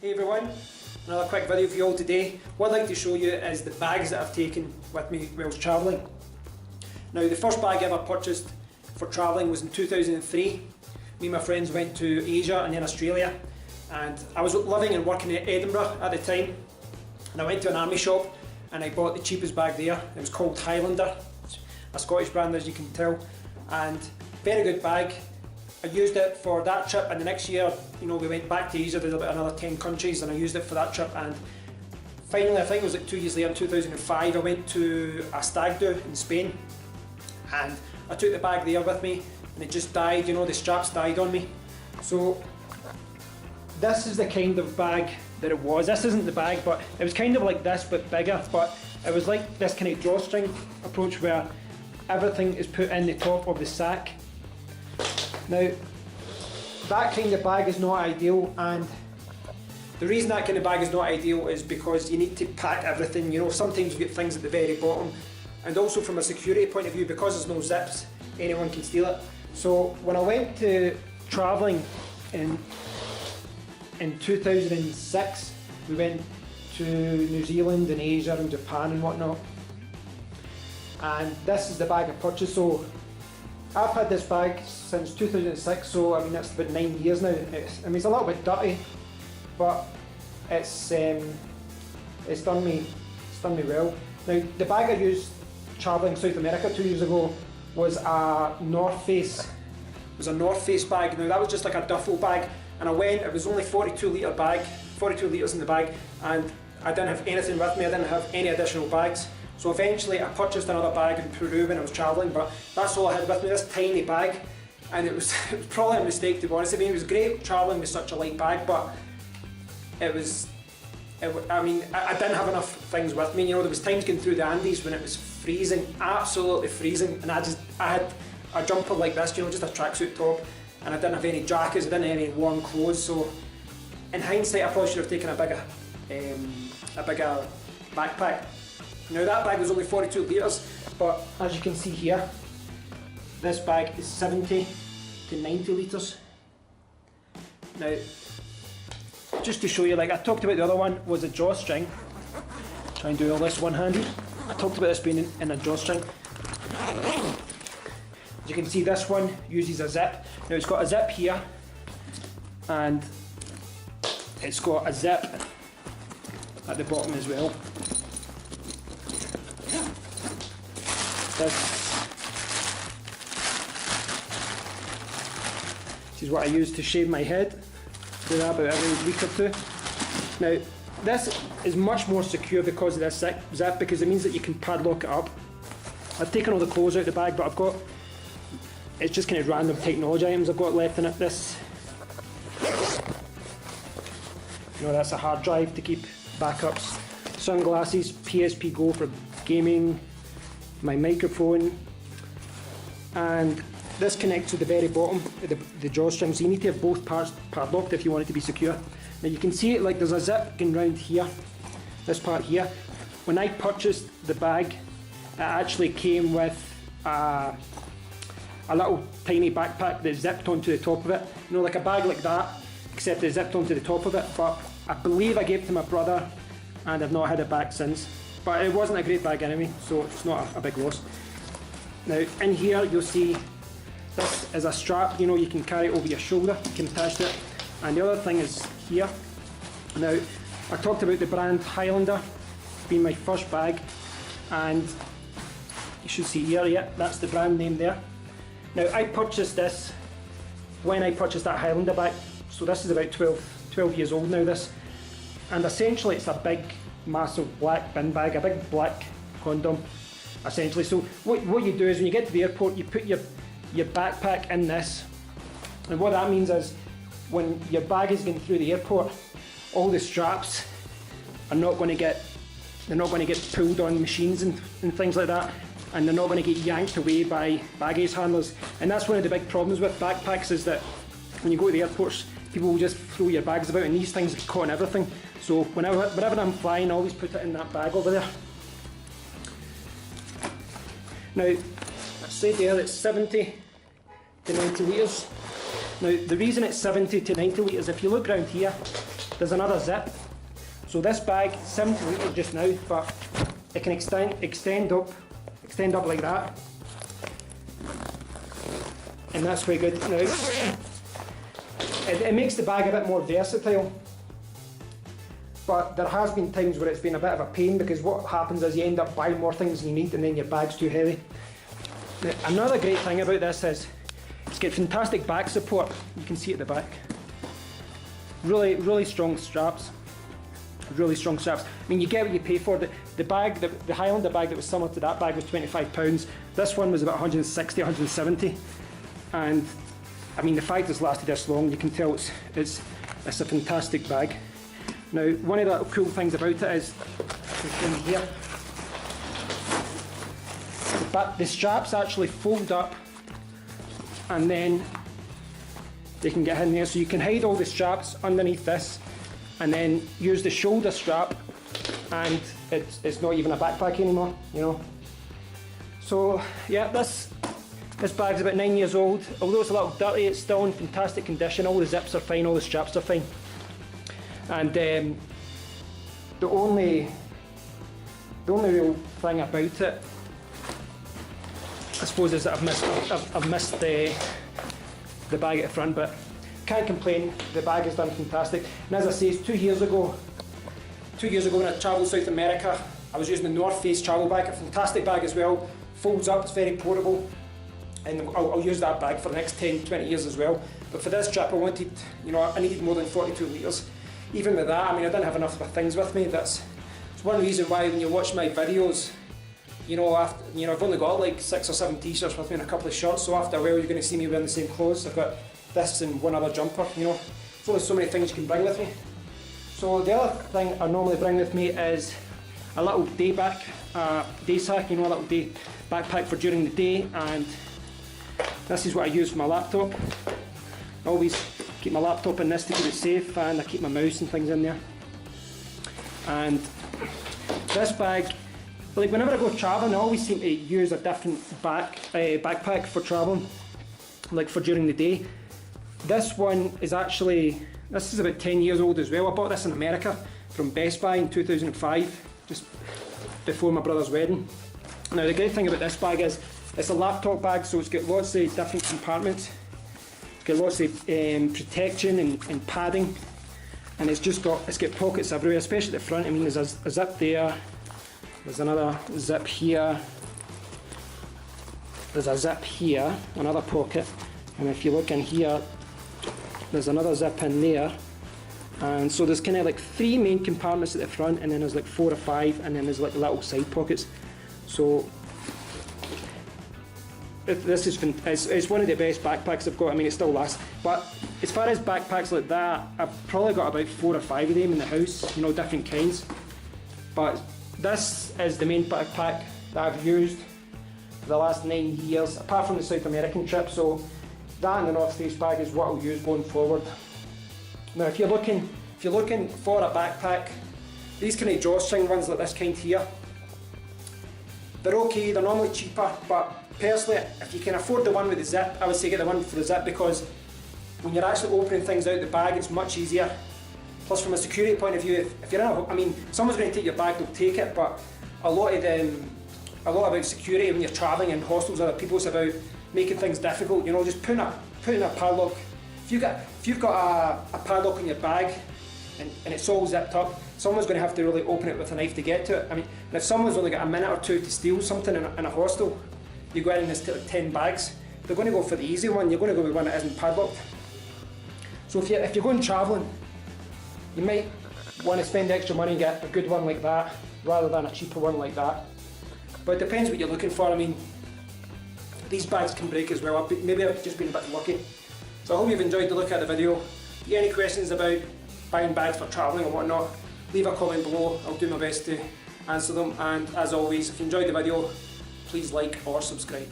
Hey everyone, another quick video for you all today. What I'd like to show you is the bags that I've taken with me whilst travelling. Now the first bag I ever purchased for travelling was in 2003. Me and my friends went to Asia and then Australia, and I was living and working in Edinburgh at the time, and I went to an army shop and I bought the cheapest bag there. It was called Highlander, a Scottish brand as you can tell, and very good bag. I used it for that trip, and the next year, we went back to Asia, did about another 10 countries, and I used it for that trip. And finally, I think it was like 2 years later, in 2005, I went to a stag do in Spain, and I took the bag there with me, and it just died, the straps died on me. So this is the kind of bag that it was. This isn't the bag, but it was kind of like this, but bigger. But it was like this kind of drawstring approach where everything is put in the top of the sack. Now, that kind of bag is not ideal, and the reason that kind of bag is not ideal is because you need to pack everything. Sometimes you get things at the very bottom, and also from a security point of view, because there's no zips, anyone can steal it. So when I went to travelling in 2006, we went to New Zealand and Asia and Japan and whatnot, and this is the bag I purchased. So I've had this bag since 2006, so that's about 9 years now. It's a little bit dirty, but it's done me well. Now the bag I used travelling South America 2 years ago was a North Face bag. Now that was just like a duffel bag, and I went. It was only 42 litre bag, 42 litres in the bag, and I didn't have anything with me. I didn't have any additional bags. So eventually I purchased another bag in Peru when I was travelling, but that's all I had with me, this tiny bag, and it was probably a mistake, to be honest. It was great travelling with such a light bag, but I didn't have enough things with me. There was times going through the Andes when it was freezing, absolutely freezing, and I had a jumper like this, just a tracksuit top, and I didn't have any jackets, I didn't have any warm clothes. So in hindsight, I probably should have taken a bigger backpack. Now that bag was only 42 litres, but as you can see here, this bag is 70 to 90 litres. Now, just to show you, like I talked about, the other one was a drawstring. Try and do all this one-handed. I talked about this being in a drawstring. As you can see, this one uses a zip. Now it's got a zip here, and it's got a zip at the bottom as well. This is what I use to shave my head. Do that about every week or two. Now this is much more secure because of this zip, because it means that you can padlock it up. I've taken all the clothes out of the bag, but it's just kind of random technology items I've got left in it. That's a hard drive to keep backups, sunglasses, PSP Go for gaming, my microphone, and this connects to the very bottom of the drawstring, so you need to have both parts padlocked if you want it to be secure. Now you can see it, like there's a zip going round here, this part here. When I purchased the bag, it actually came with a little tiny backpack that zipped onto the top of it, like a bag like that, except it zipped onto the top of it. But I believe I gave it to my brother, and I've not had it back since. But it wasn't a great bag anyway, so it's not a big loss. Now in here you'll see this is a strap, you can carry it over your shoulder, you can attach to it. And the other thing is here. Now I talked about the brand Highlander being my first bag, and you should see here, yeah, that's the brand name there. Now I purchased this when I purchased that Highlander bag, so this is about 12 years old now, this. And essentially it's a big, massive black bin bag, a big black condom, essentially. So what you do is when you get to the airport, you put your backpack in this, and what that means is when your bag is going through the airport, all the straps are not going to get pulled on machines and things like that, and they're not going to get yanked away by baggage handlers. And that's one of the big problems with backpacks, is that when you go to the airports, people will just throw your bags about, and these things get caught in everything. So whenever I'm flying, I always put it in that bag over there. Now, I said there it's 70 to 90 litres. Now, the reason it's 70 to 90 litres, if you look around here, there's another zip. So this bag, 70 litres just now, but it can extend up like that. And that's quite good. Now, it makes the bag a bit more versatile. But there has been times where it's been a bit of a pain, because what happens is you end up buying more things than you need and then your bag's too heavy. Now, another great thing about this is it's got fantastic back support. You can see at the back. Really strong straps. Really strong straps. I mean, you get what you pay for. The bag, the Highlander bag that was similar to that bag was £25. This one was about 160, 170. And I mean, the fact it's lasted this long, you can tell it's a fantastic bag. Now, one of the cool things about it is in here, the straps actually fold up, and then they can get in there, so you can hide all the straps underneath this, and then use the shoulder strap, and it's not even a backpack anymore, you know. So yeah, this bag's about 9 years old. Although it's a little dirty, it's still in fantastic condition. All the zips are fine, all the straps are fine. And the only real thing about it, I suppose, is that I've missed the bag at the front, but can't complain. The bag has done fantastic. And as I say, 2 years ago when I travelled South America, I was using the North Face travel bag, a fantastic bag as well. Folds up, it's very portable, and I'll use that bag for the next 10, 20 years as well. But for this trip, I needed more than 42 litres. Even with that, I mean, I didn't have enough things with me. It's one reason why when you watch my videos, I've only got like 6 or 7 t-shirts with me and a couple of shirts, so after a while you're going to see me wearing the same clothes. I've got this and one other jumper, There's only so many things you can bring with me. So the other thing I normally bring with me is a little day sack, a little day backpack for during the day, and this is what I use for my laptop. I always keep my laptop in this to keep it safe, and I keep my mouse and things in there. And this bag, like whenever I go travelling, I always seem to use a different backpack for travelling, like for during the day. This one is this is about 10 years old as well. I bought this in America from Best Buy in 2005, just before my brother's wedding. Now the great thing about this bag is it's a laptop bag, so it's got lots of different compartments. It's got lots of protection and padding, and it's got pockets everywhere, especially at the front. I mean, there's a zip there, there's another zip here, there's a zip here, another pocket, and if you look in here, there's another zip in there. And so there's kind of like 3 main compartments at the front, and then there's like 4 or 5, and then there's like little side pockets. So this is it's one of the best backpacks I've got. I mean, it still lasts. But as far as backpacks like that, I've probably got about 4 or 5 of them in the house, different kinds. But this is the main backpack that I've used for the last 9 years, apart from the South American trip. So that and the North Face bag is what I'll use going forward. Now, if you're looking for a backpack, these kind of drawstring ones like this kind here, they're okay. They're normally cheaper, but personally, if you can afford the one with the zip, I would say get the one for the zip, because when you're actually opening things out of the bag, it's much easier. Plus, from a security point of view, if you're someone's going to take your bag, they'll take it, but a lot about security when you're travelling in hostels with other people, it's about making things difficult. Just putting a padlock. If you've got a padlock in your bag and it's all zipped up, someone's going to have to really open it with a knife to get to it. I mean, if someone's only got a minute or two to steal something in a hostel, you go in and there's like 10 bags. They're going to go for the easy one. You're going to go with one that isn't padlocked. So if you're going travelling, you might want to spend extra money and get a good one like that rather than a cheaper one like that. But it depends what you're looking for. I mean, these bags can break as well. Maybe I've just been a bit lucky. So I hope you've enjoyed the look at the video. If you have any questions about buying bags for travelling or whatnot, leave a comment below. I'll do my best to answer them. And as always, if you enjoyed the video, please like or subscribe.